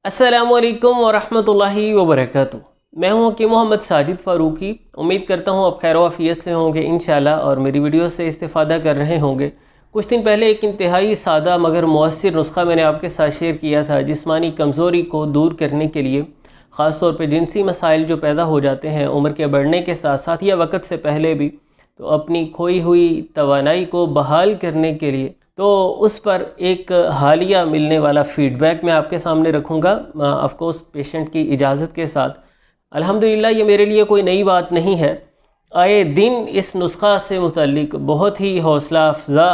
अस्सलामुअलैकुम वरहमतुल्लाहि वबरकातुहू। मैं हूं कि मोहम्मद साजिद फ़ारूकी। उम्मीद करता हूं आप खैर वाफ़ियत से होंगे इंशाल्लाह और मेरी वीडियो से इस्तिफ़ादा कर रहे होंगे। कुछ दिन पहले एक इंतहाई सादा मगर मौसर नुस्खा मैंने आपके साथ शेयर किया था जिस्मानी कमज़ोरी को दूर करने के लिए, ख़ास तौर पे जिनसी मसाइल जो पैदा हो जाते हैं उम्र के बढ़ने के साथ साथ या वक़्त से पहले भी, तो अपनी खोई हुई तवानाई को बहाल करने के लिए, तो उस पर एक हालिया मिलने वाला फ़ीडबैक मैं आपके सामने रखूँगा, ऑफ़ कोर्स पेशेंट की इजाज़त के साथ। अल्हम्दुलिल्लाह ये मेरे लिए कोई नई बात नहीं है। आए दिन इस नुस्ख़ा से मुतल्लिक बहुत ही हौसला अफ़ज़ा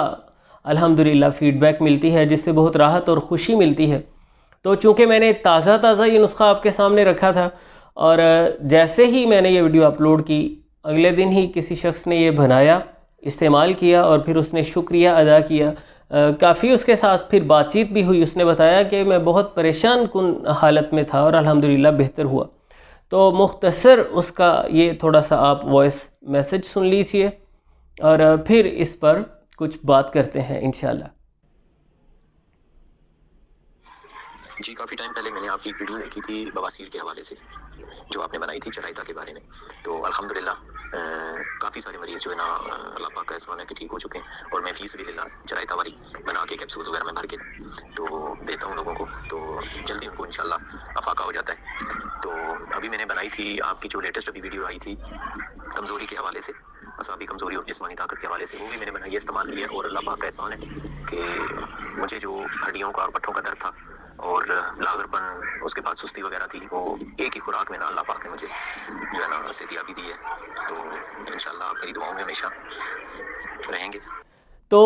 अल्हम्दुलिल्लाह फ़ीडबैक मिलती है जिससे बहुत राहत और ख़ुशी मिलती है। तो चूँकि मैंने ताज़ा ये नुस्ख़ा आपके सामने रखा था और जैसे ही मैंने ये वीडियो अपलोड की, अगले दिन ही किसी शख्स ने ये बनाया, इस्तेमाल किया और फिर उसने शुक्रिया अदा किया। काफ़ी उसके साथ फिर बातचीत भी हुई। उसने बताया कि मैं बहुत परेशान कुन हालत में था और अल्हम्दुलिल्लाह बेहतर हुआ। तो मुख्तसर उसका ये थोड़ा सा आप वॉइस मैसेज सुन लीजिए और फिर इस पर कुछ बात करते हैं इंशाल्लाह। जी, काफ़ी टाइम पहले मैंने आपकी एक वीडियो देखी थी बवासीर के हवाले से, जो आपने बनाई थी चराइता के बारे में। तो अल्हम्दुलिल्लाह काफ़ी सारे मरीज़ जो है ना, अल्लाह पाक का एहसान है कि ठीक हो चुके हैं और मैं फ़ीस भी चराइता वाली बना के कैप्सूल्स वगैरह में भर के तो देता हूँ लोगों को, तो जल्दी उनको इंशाल्लाह अफाका हो जाता है। तो अभी मैंने बनाई थी आपकी जो लेटेस्ट अभी वीडियो आई थी कमज़ोरी के हवाले से, असाबी कमज़ोरी और जिस्मानी ताकत के हवाले से, वो भी मैंने बनाई है, इस्तेमाल किया और अल्लाह पाक का एहसान है कि मुझे जो हड्डियों का और पट्ठों का दर्द था और लागरपन, उसके बाद सुस्ती वगैरह थी, वो एक ही खुराक में ना अल्लाह पाक ने मुझे जो है ना सेहतियाबी दी है। तो इंशाल्लाह मेरी दुआओं में हमेशा रहेंगे। तो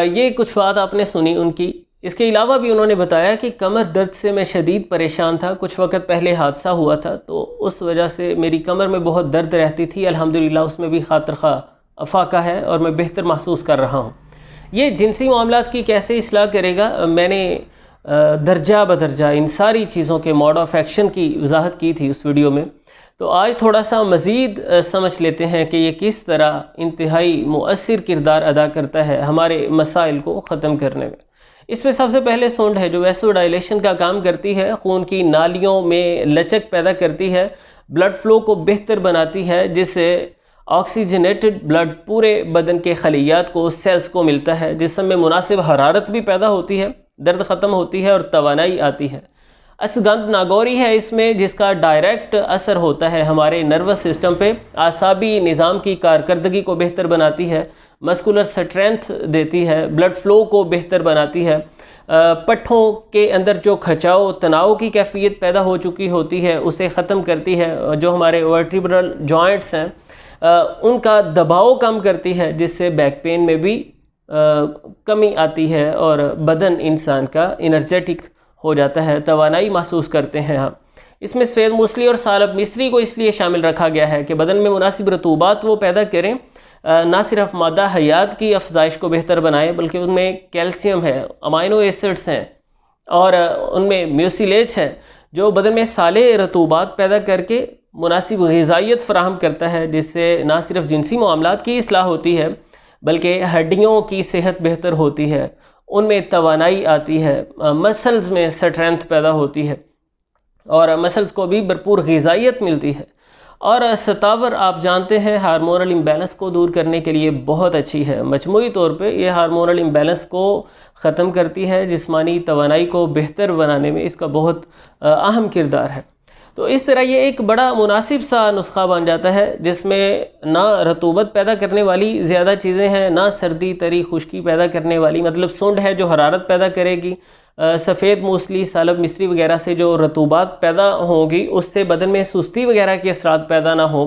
ये कुछ बात आपने सुनी उनकी। इसके अलावा भी उन्होंने बताया कि कमर दर्द से मैं शदीद परेशान था। कुछ वक्त पहले हादसा हुआ था तो उस वजह से मेरी कमर में बहुत दर्द रहती थी। अल्हम्दुलिल्लाह उसमें भी खातिर खा अफाका है और मैं बेहतर महसूस कर रहा हूँ। ये जिनसी मामलात की कैसे इस्लाह करेगा, मैंने दर्जा बदर्जा इन सारी चीज़ों के मोड ऑफ़ एक्शन की वजाहत की थी उस वीडियो में। तो आज थोड़ा सा मज़ीद समझ लेते हैं कि ये किस तरह इंतहाई मुअस्सिर किरदार अदा करता है हमारे मसाइल को ख़त्म करने में। इसमें सबसे पहले सूंड है जो वैसोडाइलेशन का काम करती है, खून की नालियों में लचक पैदा करती है, ब्लड फ़्लो को बेहतर बनाती है, जिससे ऑक्सीजनेटेड ब्लड पूरे बदन के खलियात को, सेल्स को मिलता है, जिसम में मुनासिब हरारत भी पैदा होती है, दर्द ख़त्म होती है और तवानाई आती है। असगंध नागौरी है इसमें जिसका डायरेक्ट असर होता है हमारे नर्वस सिस्टम पे, आसाबी निज़ाम की कारकर्दगी को बेहतर बनाती है, मस्कुलर स्ट्रेंथ देती है, ब्लड फ़्लो को बेहतर बनाती है, पट्ठों के अंदर जो खचाव तनाव की कैफियत पैदा हो चुकी होती है उसे ख़त्म करती है, जो हमारे वर्टिब्रल जॉइंट्स हैं उनका दबाव कम करती है, जिससे बैक पेन में भी कमी आती है और बदन इंसान का एनर्जेटिक हो जाता है, तवानाई महसूस करते हैं हम। इसमें सफ़ेद मूसली और सालब मिस्री को इसलिए शामिल रखा गया है कि बदन में मुनासिब रतूबात वो पैदा करें, ना सिर्फ मादा हयात की अफजाइश को बेहतर बनाएं बल्कि उनमें कैल्शियम है, अमाइनो एसिड्स हैं और उनमें म्यूसिलेज है जो बदन में साले रतूबात पैदा करके मुनासिब ग़िज़ाइयत फ़राहम करता है, जिससे ना सिर्फ जिनसी मामलात की इस्लाह होती है बल्कि हड्डियों की सेहत बेहतर होती है, उनमें तवानाई आती है, मसल्स में स्ट्रेंथ पैदा होती है और मसल्स को भी भरपूर ग़िज़ाइयत मिलती है। और सतावर आप जानते हैं हार्मोनल इम्बैलेंस को दूर करने के लिए बहुत अच्छी है। मजमूई तौर पे ये हार्मोनल इम्बैलेंस को ख़त्म करती है, जिस्मानी तवानाई को बेहतर बनाने में इसका बहुत अहम किरदार है। तो इस तरह ये एक बड़ा मुनासिब सा नुस्खा बन जाता है जिसमें ना रतूबत पैदा करने वाली ज़्यादा चीज़ें हैं, ना सर्दी तरी खुश्की पैदा करने वाली, मतलब सुंड है जो हरारत पैदा करेगी, सफ़ेद मूसली सालब मिस्री वगैरह से जो रतूबात पैदा होंगी उससे बदन में सुस्ती वगैरह के असरात पैदा ना हो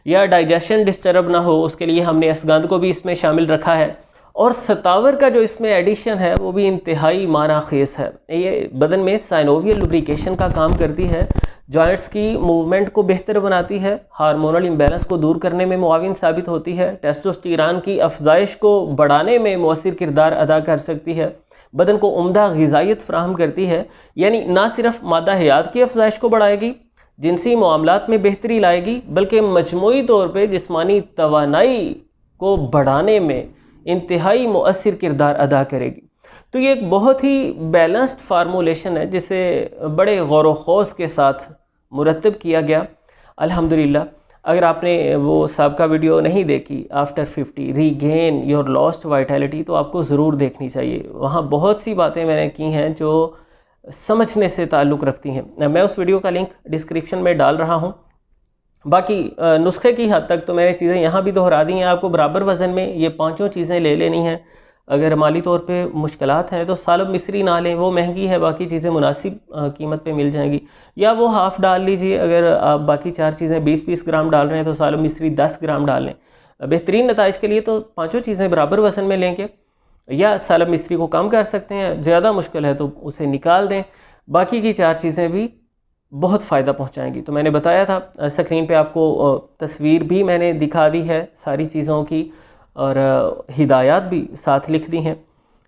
या डाइजेशन डिस्टर्ब ना हो, उसके लिए हमने असगंध को भी इसमें शामिल रखा है। और सतावर का जो इसमें एडिशन है वो भी इंतहाई माना खेस है। ये बदन में साइनोवियल लुब्रिकेशन का काम करती है, जॉइंट्स की मूवमेंट को बेहतर बनाती है, हार्मोनल इम्बैलेंस को दूर करने में मुआविन साबित होती है, टेस्टोस्टेरोन की अफजाइश को बढ़ाने में मौसर किरदार अदा कर सकती है, बदन को उम्दा ग़िज़ाइयत फ़राहम करती है, यानी ना सिर्फ मादा हयात की अफजाइश को बढ़ाएगी, जिनसी मामलात में बेहतरी लाएगी, बल्कि मजमूई तौर पर जिस्मानी तवानाई को बढ़ाने में इंतहाई मुअस्सिर किरदार अदा करेगी। तो ये एक बहुत ही बैलेंस्ड फार्मूलेशन है जिसे बड़े गौर व खौस के साथ मुरतब किया गया अल्हम्दुलिल्लाह। अगर आपने वो सबका वीडियो नहीं देखी after 50 regain your lost vitality, तो आपको ज़रूर देखनी चाहिए। वहाँ बहुत सी बातें मैंने की हैं जो समझने से ताल्लुक़ रखती हैं। मैं उस वीडियो का लिंक डिस्क्रिप्शन में डाल रहा हूँ। बाकी नुस्खे की हद तक तो मैंने चीज़ें यहाँ भी दोहरा दी हैं। आपको बराबर वज़न में ये पाँचों चीज़ें ले लेनी हैं। अगर माली तौर पे मुश्किलात हैं तो सालब मिस्री ना लें, वो महंगी है, बाकी चीज़ें मुनासिब कीमत पे मिल जाएंगी, या वो हाफ़ डाल लीजिए। अगर आप बाकी 4 चीज़ें 20-20 ग्राम डाल रहे हैं तो सालब मिस्री 10 ग्राम डाल लें। बेहतरीन नताइज के लिए तो पाँचों चीज़ें बराबर वज़न में लेंगे, या सालब मिस्री को कम कर सकते हैं, ज़्यादा मुश्किल है तो उसे निकाल दें। बाकी की 4 चीज़ें भी बहुत फ़ायदा पहुँचाएँगी। तो मैंने बताया था, स्क्रीन पर आपको तस्वीर भी मैंने दिखा दी है सारी चीज़ों की, और हिदायत भी साथ लिख दी हैं।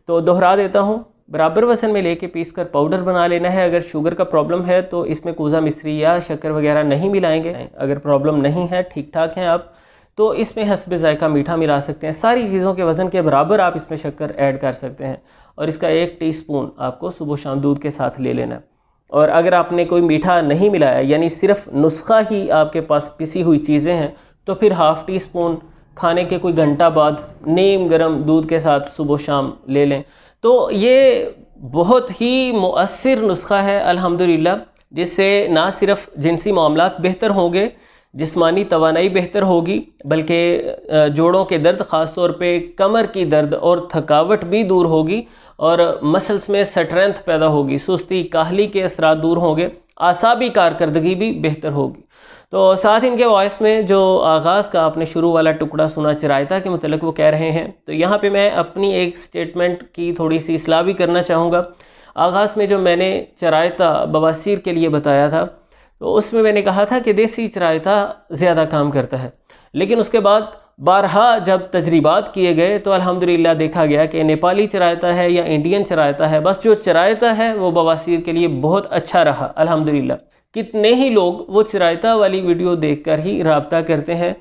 तो दोहरा देता हूँ, बराबर वज़न में लेके पीस कर पाउडर बना लेना है। अगर शुगर का प्रॉब्लम है तो इसमें कोज़ा मिस्री या शक्कर वगैरह नहीं मिलाएंगे। अगर प्रॉब्लम नहीं है, ठीक ठाक हैं आप, तो इसमें हस्बे ज़ायका मीठा मिला सकते हैं। सारी चीज़ों के वज़न के बराबर आप इसमें शक्कर ऐड कर सकते हैं, और इसका 1 टीस्पून आपको सुबह शाम दूध के साथ ले लेना है। और अगर आपने कोई मीठा नहीं मिलाया, यानी सिर्फ नुस्खा ही आपके पास पिसी हुई चीज़ें हैं, तो फिर हाफ़ टी-स्पून खाने के कोई घंटा बाद नीम गर्म दूध के साथ सुबह शाम ले लें। तो ये बहुत ही मुअस्सिर नुस्खा है अल्हम्दुलिल्लाह, जिससे ना सिर्फ जिनसी मामलात बेहतर होंगे, जिस्मानी तवानाई बेहतर होगी, बल्कि जोड़ों के दर्द, ख़ास तौर पे कमर की दर्द और थकावट भी दूर होगी, और मसल्स में स्ट्रेंथ पैदा होगी, सुस्ती काहली के असरात दूर होंगे, आसाबी कारकर्दगी भी बेहतर होगी। तो साथ इनके वॉइस में जो आगाज़ का आपने शुरू वाला टुकड़ा सुना चरायता के मतलब वो कह रहे हैं, तो यहाँ पे मैं अपनी एक स्टेटमेंट की थोड़ी सी इस्लाह भी करना चाहूँगा। आगाज़ में जो मैंने चरायता बवासीर के लिए बताया था, तो उसमें मैंने कहा था कि देसी चरायता ज़्यादा काम करता है, लेकिन उसके बाद बारहा जब तजरीबात किए गए तो अल्हम्दुलिल्लाह देखा गया कि नेपाली चरायता है या इंडियन चरायता है, बस जो चरायता है वो बवासीर के लिए बहुत अच्छा रहा अल्हम्दुलिल्लाह। कितने ही लोग वो चरायता वाली वीडियो देखकर ही राब्ता करते हैं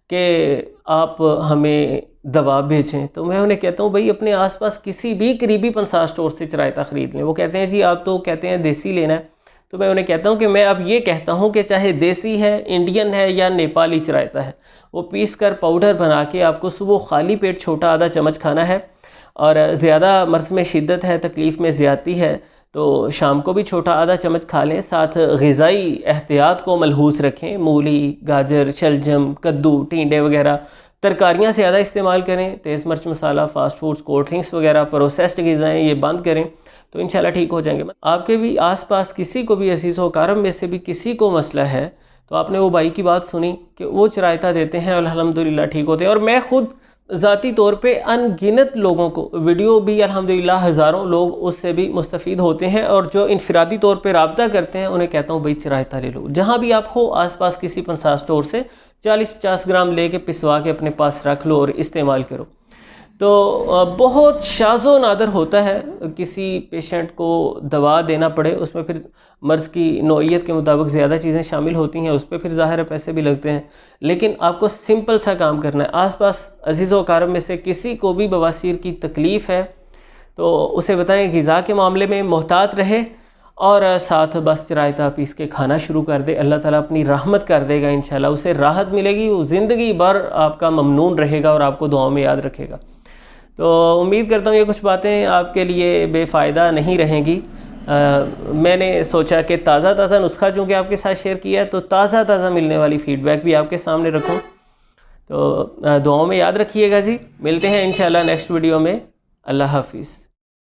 कि आप हमें दवा भेजें, तो मैं उन्हें कहता हूँ भाई अपने आसपास किसी भी करीबी पंसार स्टोर से चरायता ख़रीद लें। वो कहते हैं जी आप तो कहते हैं देसी लेना है, तो मैं उन्हें कहता हूँ कि मैं अब ये कहता हूँ कि चाहे देसी है, इंडियन है या नेपाली चरायता है, वो पीस कर पाउडर बना के आपको सुबह खाली पेट छोटा आधा चम्मच खाना है, और ज़्यादा मर्ज़ में शिद्दत है, तकलीफ़ में ज़्यादती है, तो शाम को भी छोटा आधा चम्मच खा लें। साथ ग़िज़ाई एहतियात को मलहूस रखें, मूली, गाजर, शलजम, कद्दू, टिंडे वगैरह, तरकारियाँ ज़्यादा इस्तेमाल करें, तेज़ मिर्च मसाला, फ़ास्ट फूड्स, कोल्ड ड्रिंक्स वगैरह, प्रोसेस्ड ग़िज़ाएँ ये बंद करें, तो इंशाल्लाह ठीक हो जाएंगे। आपके भी आसपास किसी को भी अज़ीज़ व अकारम में से भी किसी को मसला है, तो आपने वो भाई की बात सुनी कि वो चरायता देते हैं और अल्हम्दुलिल्लाह ठीक होते हैं। और मैं ख़ुद ज़ाती तौर पे अनगिनत लोगों को, वीडियो भी अल्हम्दुलिल्लाह हज़ारों लोग उससे भी मुस्तफ़ीद होते हैं, और जो इनफरादी तौर पे राब्ता करते हैं उन्हें कहता हूँ भाई चरायता ले लो। जहाँ भी आप हो आसपास किसी पंसार स्टोर से 40-50 ग्राम लेके पिसवा के अपने पास रख लो और इस्तेमाल करो। तो बहुत शाज़ो नादर होता है किसी पेशेंट को दवा देना पड़े, उसमें फिर मर्ज़ की नौइयत के मुताबिक ज़्यादा चीज़ें शामिल होती हैं, उस पर फिर ज़ाहिर है पैसे भी लगते हैं, लेकिन आपको सिंपल सा काम करना है। आसपास अज़ीज़ व अकारम में से किसी को भी बवासीर की तकलीफ़ है तो उसे बताएं ग़िज़ा के मामले में मोहतात रहे, और साथ बस चरायता पीस के खाना शुरू कर दे। अल्लाह ताला अपनी रहमत कर देगा इंशाल्लाह, उसे राहत मिलेगी, वो ज़िंदगी भर आपका ममनून रहेगा और आपको दुआओं में याद रखेगा। तो उम्मीद करता हूँ ये कुछ बातें आपके लिए बेफ़ायदा नहीं रहेंगी। मैंने सोचा कि ताज़ा नुस्खा चूँकि आपके साथ शेयर किया है, तो ताज़ा मिलने वाली फ़ीडबैक भी आपके सामने रखूँ। तो दुआओं में याद रखिएगा जी। मिलते हैं इंशाल्लाह नेक्स्ट वीडियो में। अल्लाह हाफ़िज़।